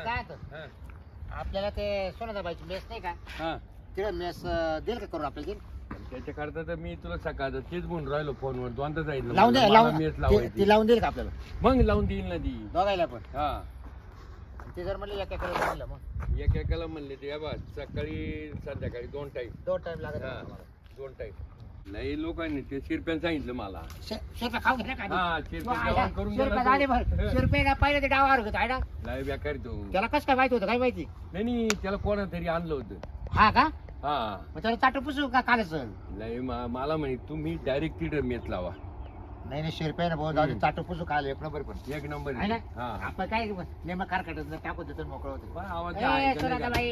काय होतं? आपल्याला ते सोनादाबाईची मेस नाही का हा तिला मेस देईल का करून आपल्याला देईल? त्याच्याकरता तर मी तुला सकाळचं तेच म्हणून राहिलो फोनवर दोनदा जाईल लावून दे मेस ती लावायची लावून देईल का आपल्याला मग लावून देईल ना ती दोघायला पण हा आणि ते जर म्हणलं एका कडे म्हणलं मग एकाला म्हणले ते बा सकाळी संध्याकाळी 2 टाईम 2 टाइम लागत हा. आम्हाला. 2 टाईम नाही लोकांनी ते शिरप्यान सांगितलं मला शेरपा खाऊ घे ना हा शिरप्या जेवण करून शिरपे का पहिले ते डावावर होत आहे ना नाही बेकार तो त्याला कसं काय माहिती होतं काय माहिती नाही त्याला कोणा तरी आणलं होतं हा का हा मग त्याला चाटू पुसू का कालच नाही मला म्हणे तुम्ही डायरेक्ट तिथं मेस लावा नाही नाही शिरपे ना भाऊ जाऊ दे, चाटू पुसू काल 1 नंबर पण 1 नंबर आहे ना हा आपण काय नेमका कार काढत टाकू देतो मोकळं होतं पण आवाज ए, ऐकायला का? सोनादाबाई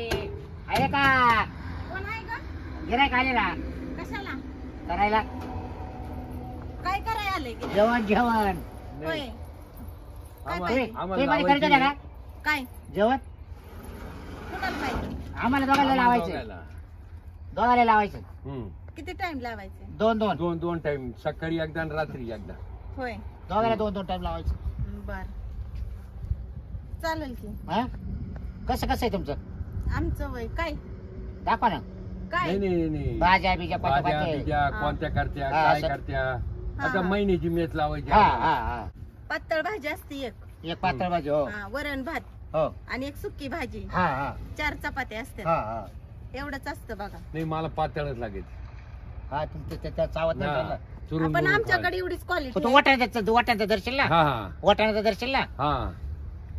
आहे का कोण आहे ग? गिरायक आलेला कशाला? करायला काय करायला आले गे? जेवण जेवण होय. नाही. काय आम्हाला- पाहिजे? आम्हाला तुम्ही मध्ये करायचं लावायची. का काय? जेवण कुणाला पाहिजे? आम्हाला दोघांना आम्हाला लावायचं दोघायला. दोघांना लावायचं हम्म. किती टाइम लावायचे? 2 दोन टाइम सकाळी एकदा आणि रात्री एकदा होय. दोघांना 2 टाइम लावायचं बर. चालेल की. हा कसं कसं आहे तुमचं आमचं वय काय? दाखवा ना काय? नाही नाही नाही भाज्या बिज्या कोणत्या भाज्या कोणत्या? बिज्या हा. कोणत्या करत्या हा, काय असं- करत्या हा, आता हा. महिन्याची मेच लावायची हा आम्हाला. हा हा पातळ भाजी असते एक. एक पातळ भाजी हो हा, वरण भात हो आणि एक सुकी भाजी. हा हा 4 चपात्या हा असतात. हा एवढंच असतं बघा. नाही मला पातळच लागेल हा तुमचं त्या चावत नाही हा. राहिलं. चुरून पण बिरून आमच्याकडे एवढीच पण क्वालिटी. तू वाटाण्याचं दर्शन ना खा. हा वाटाण्याचं दर्शन ना हा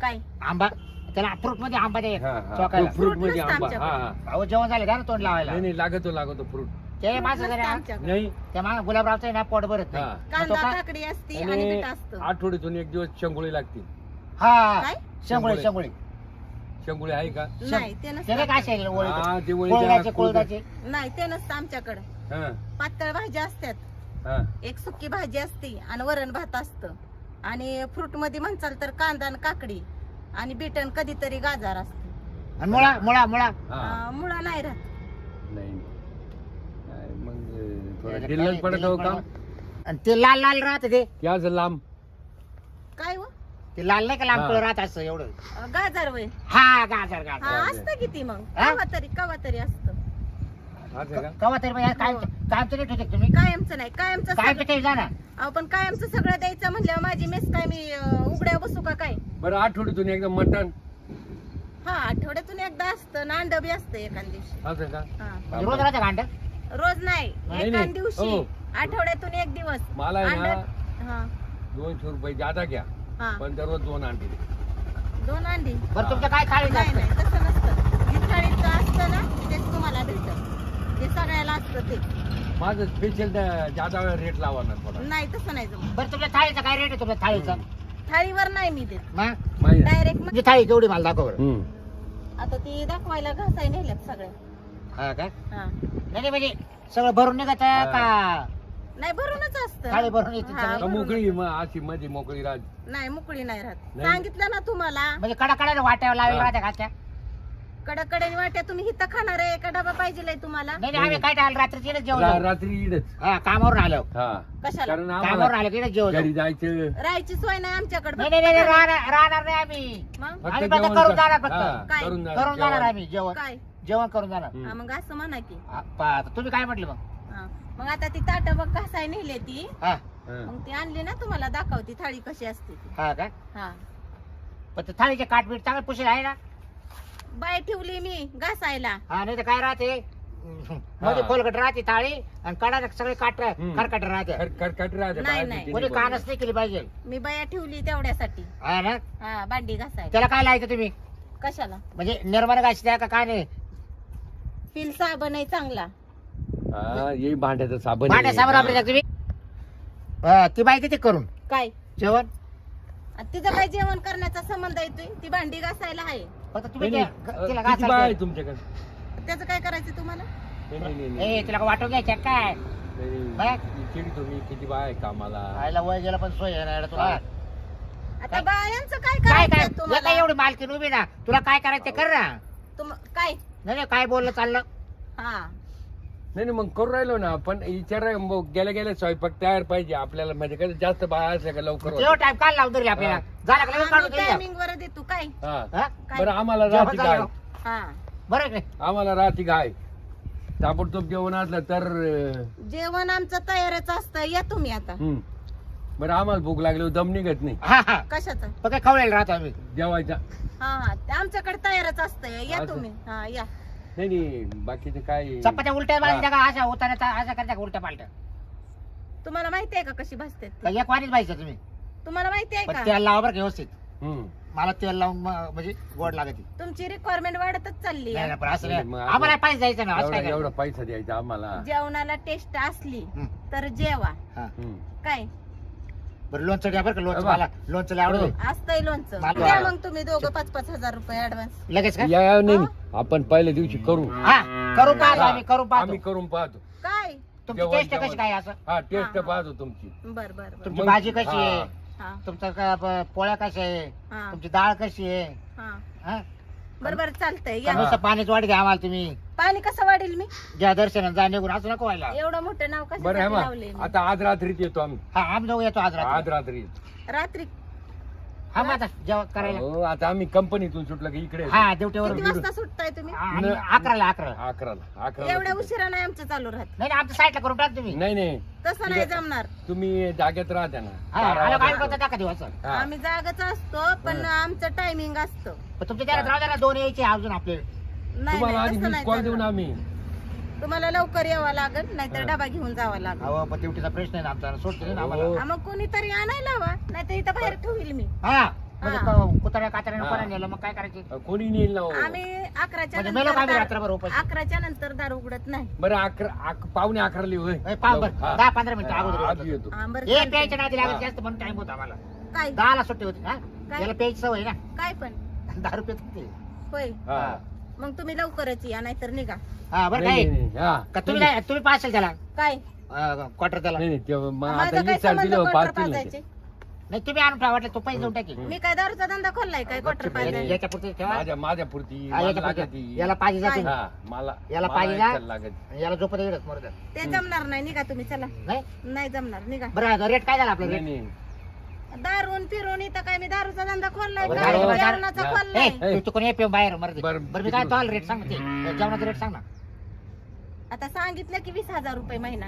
काय? आंबा त्याला फ्रूट मध्ये आंबा दे हा हा चोकायला फ्रूट Fruit मध्ये नसतं आंबा आमच्याकडे. हा हा अहो जेवण झालं का ना तोंड लावायला नाही नाही लागतो फ्रूट ते माझं नसतं जरा आमच्याकडे. नाही त्या मागं गुलाबरावचं आहे ना पोट भरत नाही हा. मग तो कांदा का- काकडी असती आणि आणि बीट असतं. आठवड्यातून 1 दिवस शेंगुळे लागतील हा काय? शेंगुळे शेंगुळे. शेंगुळे शेंगुळे आहे का नाही ते त्याला नसतं. काय असेल हा, ते वळी कोळदाचे द्या, कोळदाचे नाही ते नसतं आमच्याकडे. हा पातळ भाज्या असतात. हा एक सुकी भाजी असते आणि वरण भात असतं आणि फ्रूट मध्ये म्हणचाल तर कांदा आणि काकडी आणि बीटन कधीतरी गाजर असते. आणि मुळा मुळा मुळा हा मुळा नाही राहत. नाही काय मग थोडं त्याला ढिल्लच काय- पडत हो का आणि ते लाल लाल राहत ते त्याच लांब काय व? ते लाल नाही का लांब हा. कलर राहत असं एवढं गाजर वय. हा गाजर हा गाजर असतं किती मग हा? कवा तरी असतं. असं का कवा तरी म्हणजे काय हो. कायमचं नाही ठेवते तुम्ही कायमचं नाही कायमचं कायमचं सगळं- ठेवी जा ना अहो, पण कायमचं सगळं द्यायचं म्हणल्यावर माझी मेस काय मी उघड्या बसू का काय? बरं आठवड्यातून एकदा मटण हा आठवड्यातून एकदा असतं ना अंड बी असतं एखाद दिवशी. असं का हा. म्हणजे रोज राहते भांड रोज नाही नाही, एखाद नाही. दिवशी हो. आठवड्यातून एक दिवस मला आहे ना अंड. हा 200 रुपये जादा घ्या हा पण दररोज 2 अंडे 2 अंडी. बरं तुमचं काय थाळी नाही नाही तसं नसतं. जे थाळीचं असतं ना तेच तुम्हाला भेटतं. ते सगळ्याला असतं ते. माझं स्पेशल जादा रेट लावा ना थोडा नाही तसं नाही जमत. बरं तुमच्या थाळीचा काय रेट आहे तुमच्या थाळीचा थाळीवर नाही मी देत. मग माहिती आहे? डायरेक्ट तुमची थाळी केवढी मला दाखव बरं. हम्म. आता ती दाखवायला घासाय नेल्यात सगळ्या. हा का हा नाही नाही, म्हणजे सगळं भरून निघत हा. का नाही भरूनच असतं. थाळी भरून येते हा, सगळी? का भरून. मोकळी मग अशी मध्ये मोकळी राहत नाही मोकळी नाही राहत. नाही. सांगितलं ना तुम्हाला म्हणजे कडा कडा वाट्यावर लावेल हा. राहते का त्या कडकडे वाट्या तुम्ही इथं खाणार आहे का डबा पाहिजे तुम्हाला? नाही नाही, आम्ही काय टाळलं रात्री इकडे जेवण रात्री इडच हा कामावरून आलो हा कशाला? कारण कामावरून आम्हाला आलो की जेवण घरी जायचं राहायची सोय नाही आमच्याकडे. नाही नाही नाही, राहणार नाही आम्ही मग फक्त आम्ही फक्त जेवण करून कर- जाणार फक्त. हा, काय? करून करून जाणार जेवण. आम्ही जेवण काय? जेवण करून जाणार हम्म. हा, मग असं म्हणा की. हा, आता तुम्ही काय म्हटलं मग हा. मग आता ती ताट बघ घासाय नेली ती. हा हा. मग ती आणली ना तुम्हाला दाखवती थाळी कशी असते ती. हा का हा पण ते थाळीचे काटपीठ चांगलं पुशील आहे ना बाय ठेवली मी घासायला. हा नाही तर काय राहते मध्ये खोलगट राहते थाळी आणि कडा सगळे काट हम्म. खरकट राहते खरकट राहते नाही, बाहेर नाही. किती कोणी बोलतो. कानच नाही केली पाहिजे मी बाया ठेवली तेवढ्यासाठी. हा ना हा भांडी घासायला. त्याला काय लावायचं तुम्ही कशाला? म्हणजे निर्माण घाशी द्या का काय नाही फील साबण आहे चांगला. हा ये भांड्याचं साबण भांड्या साबण वापरायचं तुम्ही हा, ती बाई ते करून काय? जेवण आणि तिचं काय जेवण करण्याचा संबंध येतोय? ती भांडी घासायला आहे. फक्त तुम्ही नाही, तिला किती बाय आहे घासायला तुमच्याकडे त्याचं काय करायचं तुम्हाला? नाही तिला वाटून घ्यायच्या काय बाय? तुम्ही किती बाय आहे कामाला आयला वय गेला पण सोय आहे ना तुला हा. आता काय? बायांचं काय काय काय करायचं तुला तुम्हाला? काय एवढी मालकीन उभी ना तुला काय करायचं ते कर ना काय? नाही नाही, काय बोललं चाललं हा नाही मग करू राहिलो ना आपण विचार गेल्या गेल्या स्वयंपाक तयार पाहिजे आपल्याला म्हणजे कसं जास्त बाहेर असल्या का लवकर होतं. तेव्हा टाइम काल लावून तरी आपल्याला झाला का लगेच काढून देऊ. टायमिंग वर देतो काय हा हा? बरं आम्हाला जेवण राहते झालं काय ना? हा बरं आहे की नाही? आम्हाला राहते काय ताबडतोब जेवण असलं तर जेवण आमचं तयारच असतं या तुम्ही आता बरं आम्हाला भूक लागली दम निघत नाही हा हा कशाचं तो काय खवळेल राहतो आम्ही जेवायचा हा हा ते आमच्याकडे तयारच असतं या असं? तुम्ही हा या नाही बाकीचे काय चपात्या उलट्या बांधल्या का अशा होताना अशा करता का उलट्या पालट्या तुम्हाला माहिती आहे का कशी भासते का एक वाणीच पाहिजे तुम्ही तुम्हाला माहिती आहे पण का तेल लावा बरं का व्यवस्थित हम्म. मला तेल लावून म्हणजे गोड लागते तुमची रिक्वायरमेंट वाढतच चालली नाही आहे. नाही, पण असं नाही. मग आम्हाला पाहिजे जायचं ना असं एवढा काय एवढा करायचं? पैसा द्यायचा आम्हाला जेवणाला टेस्ट असली हं. तर जेवा हा. काय बरं लोणचं द्या बरं का लोणचं बा. मला लोणचं लय आवडतं असतंय लोणचं मला- द्या मग तुम्ही दोघं 5-5 हजार रुपये ऍडव्हान्स लगेच का या नाही आपण पहिल्या दिवशी करू हा करू पाहतो हा. आम्ही करू पाहतो आम्ही करून पाहतो काय तुमची जेवण- टेस्ट कशी जेवण. काय असं हा टेस्ट हा. पाहतो तुमची बर बर बर तुमची मग- भाजी कशी हा. आहे हा तुमचं पोळ्या कशा आहे हा तुमची डाळ कशी आहे हा हा? बर बर चालतंय का या नुसतं पाणीच वाढ घ्या आम्हाला तुम्ही पाणी कसं वाढेल मी घ्या दर्शनात जा निघून असं नको व्हायला एवढं मोठं नाव बरं आहे कसं लावले मग आता आज रात्रीच येतो आम्ही हा आम्ही जाऊ येतो आज रात्री आज रात्री रात्री हा मग आता जेवण करायला हो आता आम्ही कंपनीतून सुटलं की इकडे येतो. हा ड्युटीवर किती वाजता सुटताय तुम्ही अकराला अकराला एवढ्या उशिरा नाही आमचं चालू राहत नाही नाही, आमच्या साईडला करून टाक तुम्ही नाही नाही तसं नाही जमणार तुम्ही जागेत राहता ना हा बारा आलं काय वाजता. करता टाका दिवस हा. आम्ही जागच असतो पण आमचं टायमिंग असतं पण तुमच्या त्याला राहू द्या ना दोन यायचे अजून आपले नाही तुम्हाला नाही, आधी तसं वीस नाही कॉल देऊन जमणार. आम्ही तुम्हाला लवकर यावं लागेल नाहीतर हा. डबा घेऊन जावं लागेल अहो पण ड्युटीचा प्रश्न आहे ना आमचा सोडतो ना हो. आम्हाला हा, मग कोणीतरी आणायला हवा नाहीतर इथं बाहेर ठेवील मी हा म्हणजे हा. कुत्र्या कातऱ्याने हा. कोणा नेलं मग काय करायचं कोणी नेईल ना हो. आम्ही 11च्या म्हणजे मेलो का आम्ही नंतर रात्रभर उपाशी? 11च्या नंतर दार उघडत नाही बरं पावणे 11 होय ए, पाव बरं, हा. 10-15 मिनिटं अगोदर आज येतो. येतो हा, बरं हे चालतंय. प्यायच्या नादी लागत हा. जास्त म्हणून टाइम होता आम्हाला काय 10ला सुट्टी होती हा काय? याला प्यायची सवय ना काय पण 10 रुपये होते होय हा. मग तुम्ही लवकरच या नाहीतर निघा हा बरं नाही, काय नाही, नाही. हा. का तुम्ही काय तुम्ही पाचशे त्याला काय क्वार्टर त्याला नाही नाही ते मग माझं आता काय 20 चार संबंध दिलं क्वार्टर पाचतील नाही पाजायचे? नाही तुम्ही आणून ठेवा वाटलं तो पैसे देऊन टाकेल मी काय दारूचा धंदा खोललाय काय क्वार्टर पाहिजे याच्या पुरते ठेवा माझ्या पुरती हा, मला याच्या पुरते. लागती. याला पाहिजे जाते हा मला याला मला पाहिजे ना? एकट्याला लागत याला झोपत येईल मोर ते जमणार नाही निघा तुम्ही चला नाही नाही जमणार निघा बरं रेट काय झाला आपला नाही रेट नाही दारून फिरून इथं काय मी दारूचा धंदा खोललाय अहो, का? दारू- दारू- जेवणाचा दारू- खोललाय ए. तू कोणी पे बाहेर मरते बरं, बरं मी काय तिकडून. तो रेट सांग ना ते जेवणाचा रेट सांग ना आता सांगितलं की 20,000 रुपये महिना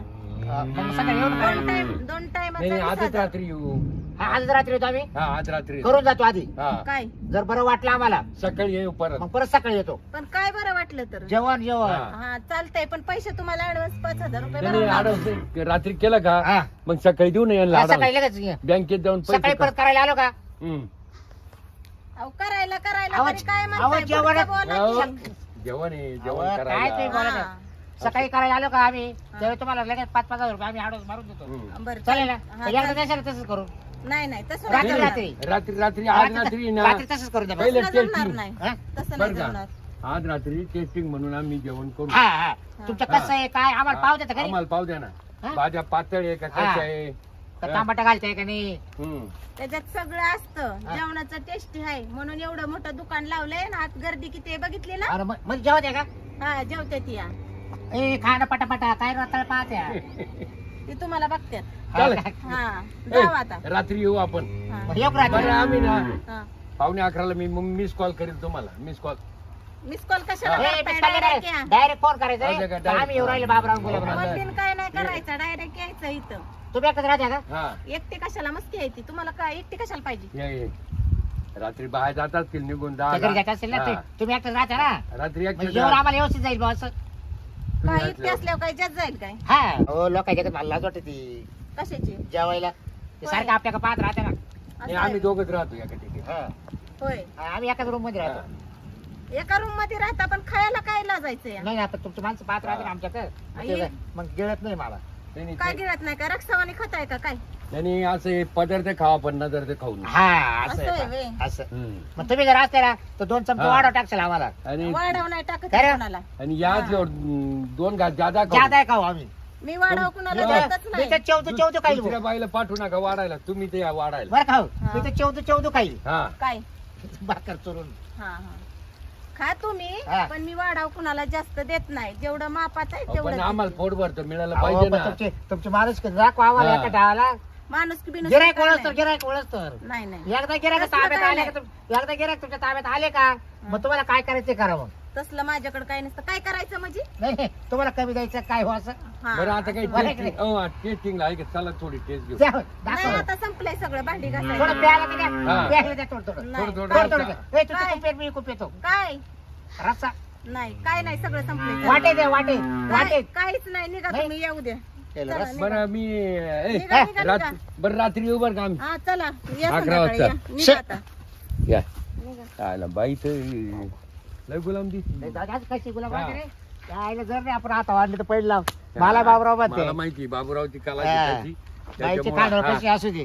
मग सकाळी येऊ ना दोन टाइम नाही नाही, आजच रात्री येऊ हा, आज रात्री येतो आम्ही हा आज रात्री करून जातो आधी हा काय जर बरं वाटलं आम्हाला सकाळी येऊ परत मग परत सकाळी येतो पण काय बरं वाटलं तर जेवण जेवण हा. हा चालतंय पण पैसे तुम्हाला ऍडव्हान्स 5,000 रुपये नाही, भरावं नाही, लागेल. आडवते. रात्री केलं का हा. मग सकाळी देऊ नये हा, सकाळी लगेच ये. बँकेत जाऊन सकाळी पैसे परत करायला आलो का हम्म. अहो करायला अहो, तरी काय अहो, म्हणताय? जेवण- पुढचं बोला अहो, की. जेवण आहे अहो, जेवण काय करायला ते बोला ना. हा. सकाळी करायला आलो का आम्ही तेव्हा तुम्हाला लगेच 5,000 रुपये आम्ही आडवून मारून देतो हम्म. बरं चालेल ना हा, तर एकदा चालेल. देशाला तसंच करू नाही नाही तसं रात्री- नाही रात्री. जमणार. रात्री रात्री आज रात्री ना रात्री तसंच करून द्या बरं. पहिले तसं जमणार टेस्टिंग नाही हा? तसं बरं नाही का? जमणार आज रात्री टेस्टिंग म्हणून आम्ही जेवण करू हा हा तुमचं कसं आहे काय आम्हाला पाव देता घरी आम्हाला पाव द्या ना हा? भाज्या पातळ आहे का हा. कशा आहे का टमाटा घालताय का नाही हम्म. त्याच्यात सगळं असतं हा. जेवणाचं टेस्टी आहे म्हणून एवढं मोठं दुकान लावलंय ना आत गर्दी किती आहे बघितली ना अरे म्हणजे जेवत आहे का हा जेवते ती या ए खाणं पटापटा काय रताळ पाहत्या ती तुम्हाला बघतात चालेल. हा ए, जाऊ आता रात्री येऊ आपण हा. मग येऊ बरं रात्री आम्ही ना हा. पावणे 11ला मी मिस कॉल करेल तुम्हाला मिस कॉल मिस कॉल कशाला हा. करताय? direct या. डायरेक्ट फोन करायचा असं का? रे. direct आम्ही येऊ राहिले बाबराव गुलाबराव हा. फोन बिन काय नाही करायचं डायरेक्ट यायचं इथं तुम्ही एकच राहत्या का हा एकटी कशाला मस्ती आहे ती तुम्हाला काय एकटी कशाला पाहिजे ये रात्री बाहेर जातात की निघून त्या घरी जात असेल ना हा. तुम्ही एकच राहत्या ना रात्री एक म्हणजे जेवण आम्हाला व्यवस्थित जाईल बॉस काय एकटी असल्यावर काय जात जाईल काय हा हो लोकांच्या मला लाज वाटते ती कशाची जेवायला ते सारखं आपल्याकडे पाहत राहते ना असं आम्ही आहे. दोघच राहतो एका ठिकाणी हा. होय आम्ही एकाच रूम मध्ये हा. राहतो एका रूम मध्ये राहता पण खायला काय लाजायचं या नाही आता तुमची माणसं पाहत राहते ना आमच्याकडे आई. मग गिळत नाही मला नाही, नाही, काय गिळत नाही का रक्षावानी खाताय का काय नाही असे पदार्थ खावा पण नजर ते खाऊ नये. हा असं असं आहे आहे व्हय. का? असं हम्म. मग तुम्ही जर असते ना तर 2 चमचे हा. वाढव टाकशाल आम्हाला आणि वाढव नाही टाकत काय रे? कोणाला आणि याच 2 घास जादा खाऊ. ज्यादा आहे खाऊ आम्ही मी वाढव कुणाला हा. देतच मी नाही तर चौथं काही दुसऱ्या बाईला पाठवू नका वाढायला तुम्ही ते या वाढायला बरं खाऊ हा. मी तर चौथं काही हा काय भाकर चुरून हा हा खा तुम्ही हा. पण मी वाढाव कुणाला जास्त देत नाही जेवढं मापाचं आहे पण तेवढं आम्हाला देते. पोट भरतो मिळालं अहो, पाहिजे पण ना. तुमची माणूस दाखवा आम्हाला हा. एका डावाला माणूस की बिनूस गिरायक काय ओळखतो नाही. गिरायक ओळखतो नाही नाही एकदा गिरायक तसलं ताब्यात काय आले का एकदा गिरायक तुमच्या ताब्यात आले का मग तुम्हाला काय करायचं ते करा मग तसलं माझ्याकडे काय नसतं काय करायचं म्हणजे नाही तुम्हाला कमी द्यायचं काय हो असं हा. बरं आता काही बरं टेस्टिंग टेस्टिंगला आहे का चला थोडी टेस्ट घेऊ द्या, नाही दाखवा आता संपलंय सगळं भांडी थोडं घासायला प्यायला ते द्या हा. प्यायला द्या थोडं थोडं नाही. थोडं थोडं थोडं थोडं द्या. ए, तुझं काय? खूप येत मी खूप येतो काय रस्सा नाही काय नाही सगळं संपलंय वाटे द्या वाटे काय- वाटे काहीच नाही निघा नाही. तुम्ही येऊ द्या केलं चला, रस्सा. निघा. बरं मी निघा, निघा. बरं रात्री येऊ बरं का आम्ही हा चला या 11 संध्याकाळी वाजता. या. निघा आता या निघा. आला बाई तर लय गुलाम दिसली. नाही, दादा, आज कशी गुलाब हा. वाटे रे यायला जर नाही आपण आता वाढले तर पडला मला बाबराव म्हणते मला माहिती बाबूरावची कला हा. त्याची बाईची त्याच्यामुळं- काढ हा. कशी असू दे